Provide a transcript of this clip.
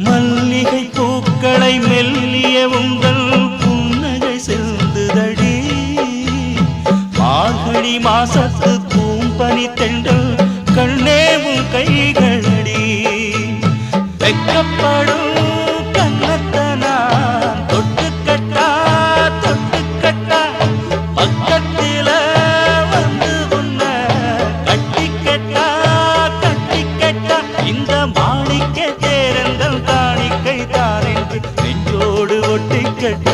மல்லிகை பூக்களை மெல்லிய உங்கள் புன்னகை செல்லுதடி மார்கழி மாசத்து பூம்பனி தென்றல் கண்ணேவும் கைகளடி வெக்கப்படும் கண்ணத்தனா தொட்டுக்கட்டா தொட்டுக்கட்டா பக்கத்தில வந்து உன்ன கட்டிக்கட்டா கட்டிக்கட்டா இந்த மாணிக்க தேரங்கள் காணிக்கை தானென்று நெஞ்சோடு ஒட்டிக்கட்ட